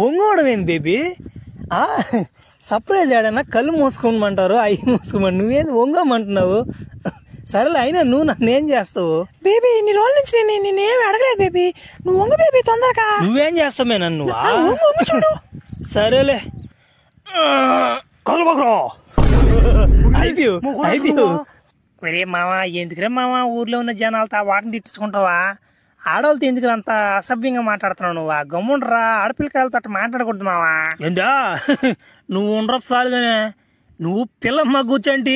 ఒంగోవడం ఏంది baby? Surprise ఆడన్నా కళ్ళు మూసుకోమంటారు, అవి మూసుకోమని నువ్వేది ఒంగోమంటున్నావు? సరేలే, అయినా నువ్వు నన్ను ఏం చేస్తావు బేబీ? ఇన్ని రోజుల నుంచి నేనేమి అడగలేదు బేబీ, నువ్వు వంగ బేబీ తొందరగా. నువ్వేం చేస్తావు నన్ను? చూడు. సరేలే, ఒరే మావా, ఎందుకురా మావా ఊర్లో ఉన్న జనాలతో వాటిని తిట్టించుకుంటావా? ఆడవాళ్ళతో ఎందుకు అంత అసభ్యంగా మాట్లాడుతున్నావు నువ్వు? గమ్ముండ్రా, ఆడపిల్లకాయలతో అట్లా మాట్లాడకూడదు మావా. ఏంటా నువ్వు ఉండరు చాలుగానే, నువ్వు పిల్ల కూర్చోంటి,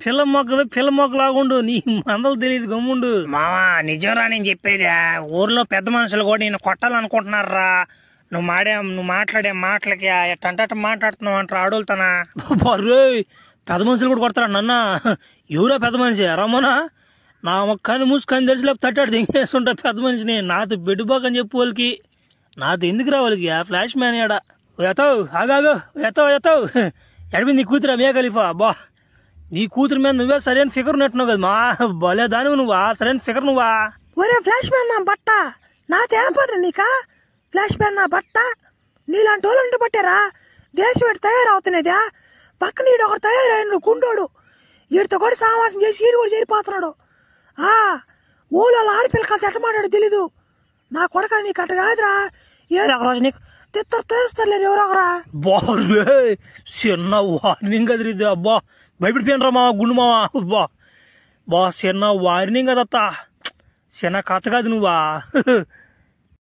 పిల్ల మొక్కలాగుండు, నీ మందలు తెలియదు, గమ్ముండు. మావా నిజంరా నేను చెప్పేదా, ఊర్లో పెద్ద మనుషులు కూడా నేను కొట్టాలనుకుంటున్నారా? నువ్వు మాట్లాడే మాటలకి ఎట్టంట మాట్లాడుతున్నావు అంటారు ఆడోళ్ళతోనా? బర్రే, పెద్ద మనుషులు కూడా కొడతారా నన్న? ఎవరో పెద్ద మనిషి రమ్మనా? నా మొక్కని మూసుకొని తెలిసి లేకపోతే తట్టాడు దింగేస్తుంటా పెద్ద మనిషిని. నాతో బెడ్డుబాకని చెప్పు వాళ్ళకి, నాతో ఎందుకు రా వాళ్ళకి ఆ ఫ్లాష్ మ్యాన్ ఏడా? ఎతావు ఆగాగు, ఎతావు ఎడిపోయింది నీ కూతురా మియా ఖలీఫా? బా, నీ కూతురు మీద నువ్వే సరైన ఫిగర్ ఉన్నట్టున్నావు కదా మా, భలే దానివి నువ్వా, సరైన ఫిగర్ నువ్వా? ఒరే ఫ్లాష్ మ్యాన్ నా బట్ట, నాతేం పోతుంది నీకా? ఫ్లాష్ మ్యాన్ నా బట్ట, నీలాంటి వాళ్ళు ఉండి పట్టారా దేశం ఎటు తయారవుతున్నదా? పక్కన ఈడు ఒకటి తయారైన గుండోడు, వీడితో కూడా సావాసం చేసి ఈడు కూడా చేరిపోతున్నాడు. ఊళ్ళో ఆడపిల్లకాలు ఎట్ట మాట్లాడు తెలీదు. నా కొడక నీకు అట్ట కాదురా, ఏదో ఒక రోజు నీకు తెస్తారులేదు ఎవరొకరా. బారే, చిన్న వార్నింగ్ కదిరిద్ది. అబ్బా భయపడిపోయినరా మా గుండు మావా. బా చిన్న వార్నింగ్ కదత్తా, చిన్న కథ కాదు నువ్వా.